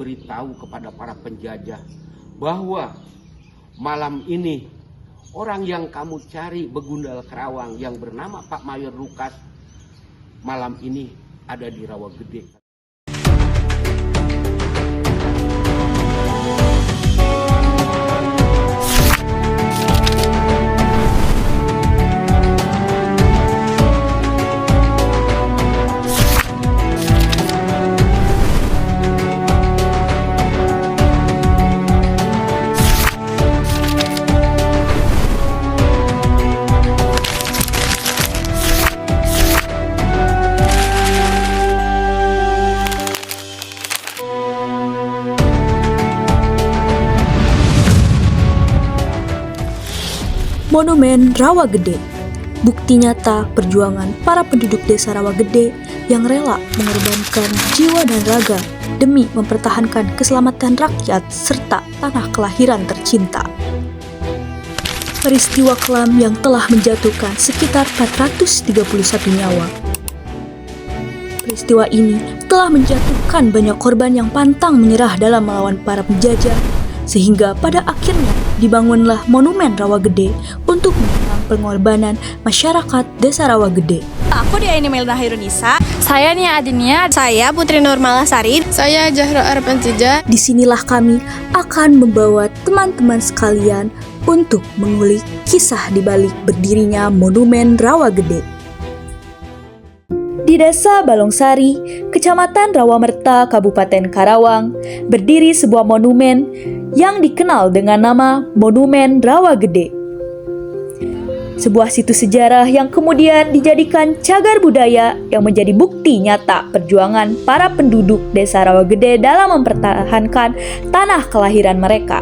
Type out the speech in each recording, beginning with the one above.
memberitahu kepada para penjajah bahwa malam ini orang yang kamu cari begundal Kerawang yang bernama Pak Mayor Lukas malam ini ada di Rawagede. Monumen Rawagede, bukti nyata perjuangan para penduduk desa Rawagede yang rela mengorbankan jiwa dan raga demi mempertahankan keselamatan rakyat serta tanah kelahiran tercinta. Peristiwa kelam yang telah menjatuhkan sekitar 431 nyawa. Peristiwa ini telah menjatuhkan banyak korban yang pantang menyerah dalam melawan para penjajah, sehingga pada akhirnya dibangunlah Monumen Rawagede untuk mengenang pengorbanan masyarakat desa Rawagede. Aku Dia Melda Hairunisa. Saya Nia Adinia. Saya Putri Nurmalasari. Saya Zahra Arpancija. Disinilah kami akan membawa teman-teman sekalian untuk mengulik kisah di balik berdirinya Monumen Rawagede. Di Desa Balongsari, Kecamatan Rawamerta, Kabupaten Karawang, berdiri sebuah monumen yang dikenal dengan nama Monumen Rawagede. Sebuah situs sejarah yang kemudian dijadikan cagar budaya yang menjadi bukti nyata perjuangan para penduduk Desa Rawagede dalam mempertahankan tanah kelahiran mereka.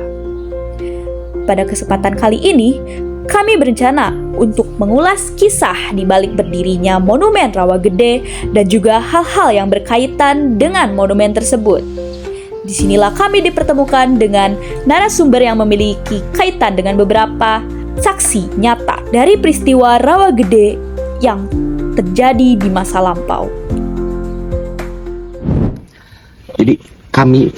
Pada kesempatan kali ini, kami berencana untuk mengulas kisah di balik berdirinya Monumen Rawagede dan juga hal-hal yang berkaitan dengan monumen tersebut. Disinilah kami dipertemukan dengan narasumber yang memiliki kaitan dengan beberapa saksi nyata dari peristiwa Rawagede yang terjadi di masa lampau. Jadi kami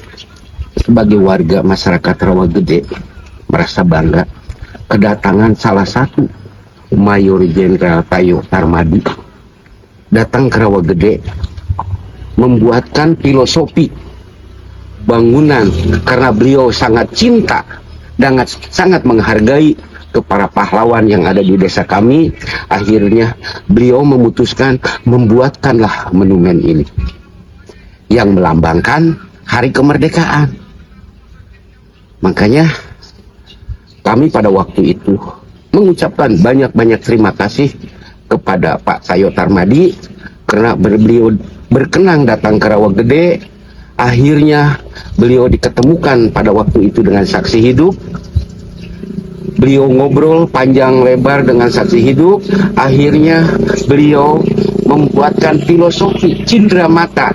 sebagai warga masyarakat Rawagede merasa bangga kedatangan salah satu Mayor Jenderal Tayo Tarmadi datang ke Rawagede membuatkan filosofi bangunan karena beliau sangat cinta dan sangat menghargai ke para pahlawan yang ada di desa kami. Akhirnya beliau memutuskan membuatkanlah monumen ini yang melambangkan hari kemerdekaan. Makanya kami pada waktu itu mengucapkan banyak-banyak terima kasih kepada Pak Tayo Tarmadi karena beliau berkenan datang ke Rawagede. Akhirnya beliau diketemukan pada waktu itu dengan saksi hidup. Beliau ngobrol panjang lebar dengan saksi hidup. Akhirnya beliau membuatkan filosofi cindera mata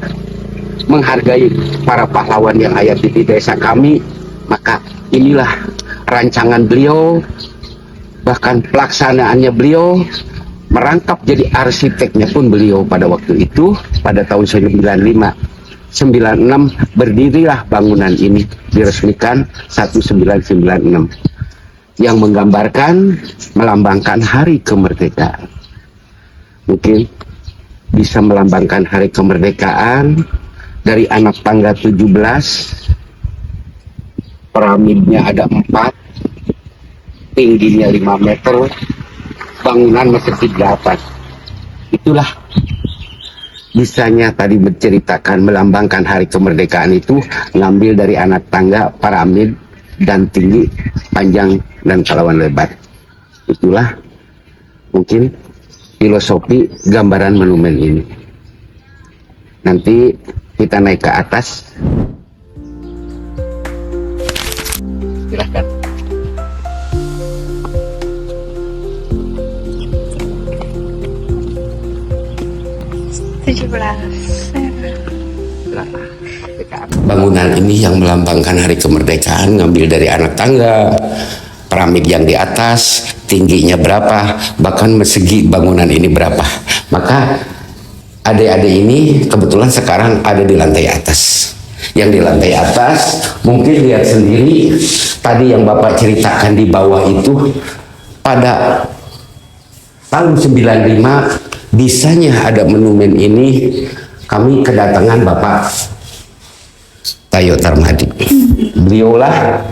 menghargai para pahlawan yang ada di desa kami. Maka inilah rancangan beliau, bahkan pelaksanaannya beliau, merangkap jadi arsiteknya pun beliau pada waktu itu. Pada tahun 96 berdirilah bangunan ini, diresmikan 1996 yang menggambarkan, melambangkan hari kemerdekaan. Mungkin bisa melambangkan hari kemerdekaan dari anak tangga 17. Piramidnya ada 4, tingginya 5 meter, bangunan masih di atas. Itulah bisanya tadi menceritakan melambangkan hari kemerdekaan itu ngambil dari anak tangga, piramid, dan tinggi, panjang, dan kalawan lebar. Itulah mungkin filosofi gambaran monumen ini. Nanti kita naik ke atas. Silahkan. Bangunan ini yang melambangkan hari kemerdekaan ngambil dari anak tangga, piramid yang di atas, tingginya berapa, bahkan segi bangunan ini berapa. Maka adik-adik ini kebetulan sekarang ada di lantai atas. yang di lantai atas. Mungkin lihat sendiri tadi yang Bapak ceritakan di bawah itu, pada tahun 95 bisanya ada monumen ini. Kami kedatangan Bapak Tayo Tarmadi. Beliaulah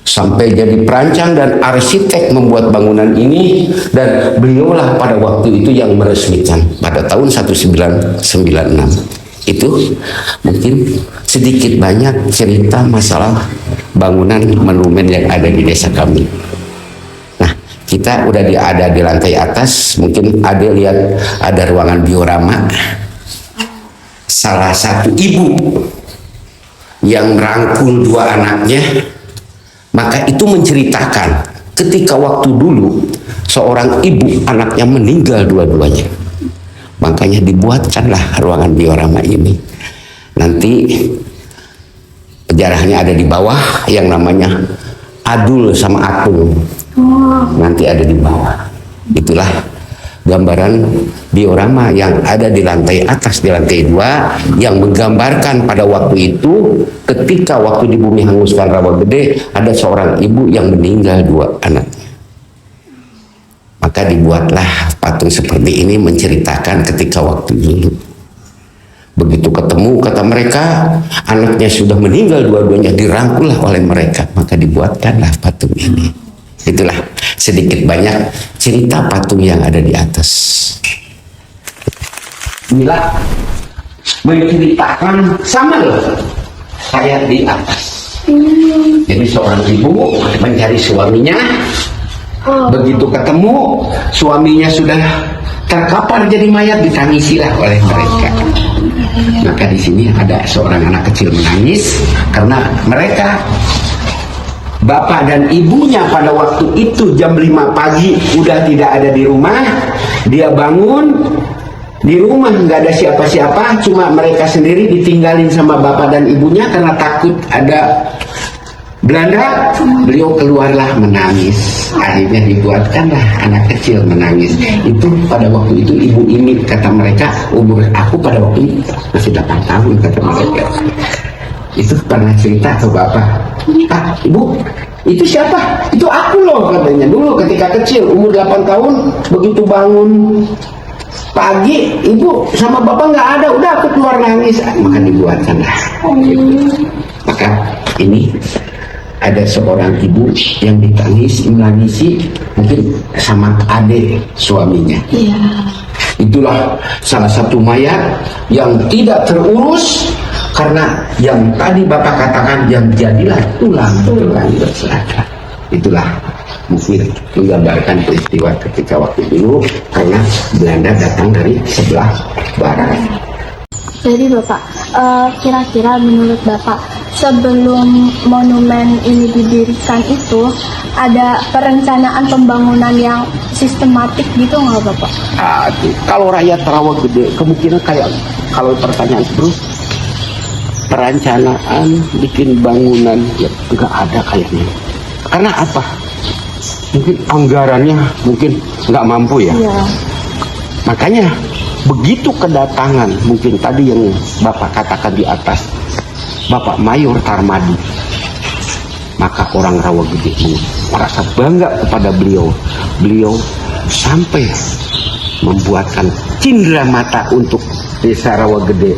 sampai jadi perancang dan arsitek membuat bangunan ini, dan beliaulah pada waktu itu yang meresmikan pada tahun 1996. Itu mungkin sedikit banyak cerita masalah bangunan monumen yang ada di desa kami. Nah, kita udah ada di lantai atas. Mungkin ada lihat ada ruangan diorama. Salah satu ibu yang merangkul dua anaknya, maka itu menceritakan ketika waktu dulu seorang ibu anaknya meninggal dua-duanya, makanya dibuatkanlah ruangan diorama ini. Nanti sejarahnya ada di bawah, yang namanya Adul sama Atung. Nanti ada di bawah. Itulah gambaran diorama yang ada di lantai atas, di lantai 2, yang menggambarkan pada waktu itu ketika waktu di bumi hanguskan rawa gede ada seorang ibu yang meninggal 2 anaknya. Maka dibuatlah patung seperti ini menceritakan ketika waktu dulu. Begitu ketemu, kata mereka, anaknya sudah meninggal dua-duanya, dirangkullah oleh mereka, maka dibuatkanlah patung ini. Itulah sedikit banyak cerita patung yang ada di atas. Inilah menceritakan sama loh saya di atas. Jadi seorang ibu mencari suaminya. Begitu ketemu, suaminya sudah terkapar jadi mayat, ditangisilah oleh mereka. Maka di sini ada seorang anak kecil menangis karena mereka, bapak dan ibunya pada waktu itu jam 5 pagi udah tidak ada di rumah. Dia bangun, di rumah nggak ada siapa-siapa, cuma mereka sendiri ditinggalin sama bapak dan ibunya karena takut ada Belanda. Beliau keluarlah menangis. Akhirnya dibuatkanlah anak kecil menangis. Itu pada waktu itu ibu ini, kata mereka, umur aku pada waktu itu masih 8 tahun, kata mereka. Itu pernah cerita ke bapak, "Ah, ibu, itu siapa? Itu aku loh," katanya. Dulu ketika kecil, umur 8 tahun, begitu bangun pagi, ibu sama bapak nggak ada, udah aku keluar nangis. Maka dibuatkanlah. Maka ini ada seorang ibu yang ditangis, menangisi mungkin sama adik suaminya. Itulah salah satu mayat yang tidak terurus, karena yang tadi bapak katakan yang jadilah tulang berselaka. Itulah mungkin menggambarkan peristiwa ketika waktu dulu, karena Belanda datang dari sebelah barat. Jadi Bapak, kira-kira menurut Bapak, sebelum monumen ini didirikan itu ada perencanaan pembangunan yang sistematik gitu nggak Bapak? Kalau rakyat Rawa Gede kemungkinan kayak kalau pertanyaan terus, perencanaan bikin bangunan ya nggak ada kayaknya. Karena apa? Mungkin anggarannya mungkin nggak mampu ya. Makanya begitu kedatangan, mungkin tadi yang Bapak katakan di atas, Bapak Mayor Tarmadi, maka orang Rawa Gede merasa bangga kepada beliau. Beliau sampai membuatkan cindera mata untuk desa Rawa Gede.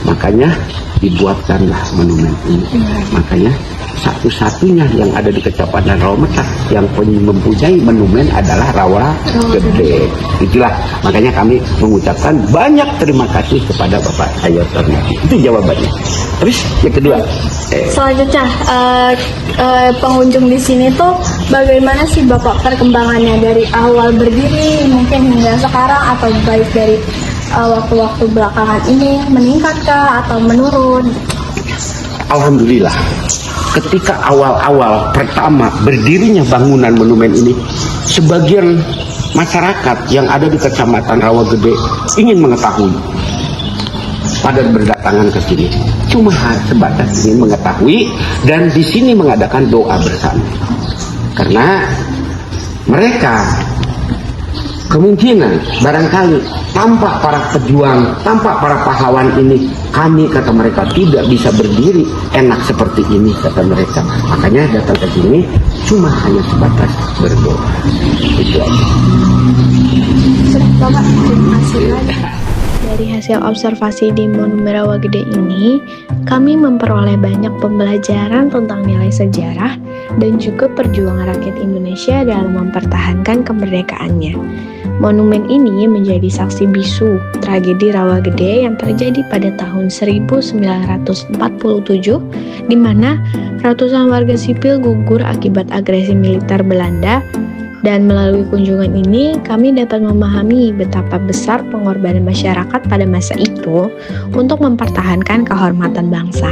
Makanya dibuatkanlah monumen ini. Makanya satu-satunya yang ada di Kecamatan Rawametak yang mempunyai monumen adalah Rawa Gede. Itulah makanya kami mengucapkan banyak terima kasih kepada Bapak Tayo Tarmadi. Itu jawabannya. Terus yang kedua, Selanjutnya, pengunjung di sini tuh bagaimana sih Bapak perkembangannya dari awal berdiri mungkin hingga sekarang, atau baik dari waktu-waktu belakangan ini meningkatkah atau menurun? alhamdulillah, ketika awal-awal pertama berdirinya bangunan monumen ini, sebagian masyarakat yang ada di Kecamatan Rawa Gede ingin mengetahui, pada berdatangan ke sini. Cuma sebatas ingin mengetahui, dan di sini mengadakan doa bersama. Karena mereka kemungkinan barangkali tanpa para pejuang, tanpa para pahlawan ini, kami, kata mereka, tidak bisa berdiri enak seperti ini, kata mereka. Makanya datang ke sini cuma hanya sebatas berdoa. Itu aja. Bapak, terima kasih banyak. Dari hasil observasi di Monumen Rawa Gede ini, kami memperoleh banyak pembelajaran tentang nilai sejarah dan juga perjuangan rakyat Indonesia dalam mempertahankan kemerdekaannya. Monumen ini menjadi saksi bisu tragedi Rawa Gede yang terjadi pada tahun 1947, di mana ratusan warga sipil gugur akibat agresi militer Belanda. Dan melalui kunjungan ini, kami dapat memahami betapa besar pengorbanan masyarakat pada masa itu untuk mempertahankan kehormatan bangsa.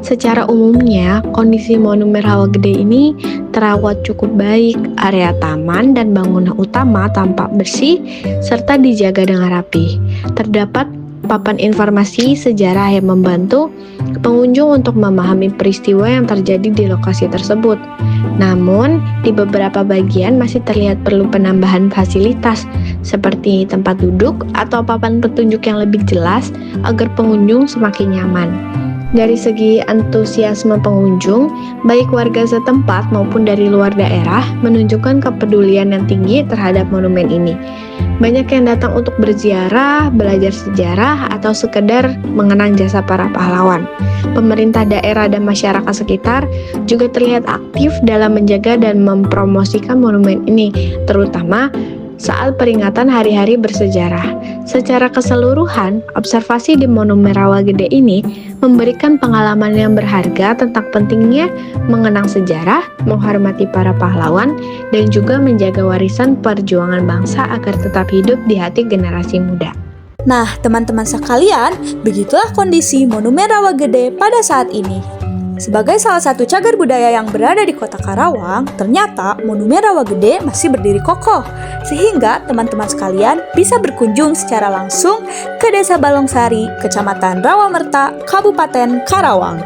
Secara umumnya, kondisi Monumen Rawa Gede ini terawat cukup baik, area taman dan bangunan utama tampak bersih serta dijaga dengan rapi. Terdapat papan informasi sejarah yang membantu pengunjung untuk memahami peristiwa yang terjadi di lokasi tersebut. Namun, di beberapa bagian masih terlihat perlu penambahan fasilitas seperti tempat duduk atau papan petunjuk yang lebih jelas agar pengunjung semakin nyaman. Dari segi antusiasme pengunjung, baik warga setempat maupun dari luar daerah menunjukkan kepedulian yang tinggi terhadap monumen ini. Banyak yang datang untuk berziarah, belajar sejarah, atau sekedar mengenang jasa para pahlawan. Pemerintah daerah dan masyarakat sekitar juga terlihat aktif dalam menjaga dan mempromosikan monumen ini, terutama saat peringatan hari-hari bersejarah. Secara keseluruhan, observasi di Monumen Rawa Gede ini memberikan pengalaman yang berharga tentang pentingnya mengenang sejarah, menghormati para pahlawan, dan juga menjaga warisan perjuangan bangsa agar tetap hidup di hati generasi muda. Nah, teman-teman sekalian, begitulah kondisi Monumen Rawa Gede pada saat ini. Sebagai salah satu cagar budaya yang berada di kota Karawang, ternyata Monumen Rawa Gede masih berdiri kokoh, sehingga teman-teman sekalian bisa berkunjung secara langsung ke Desa Balongsari, Kecamatan Rawamerta, Kabupaten Karawang.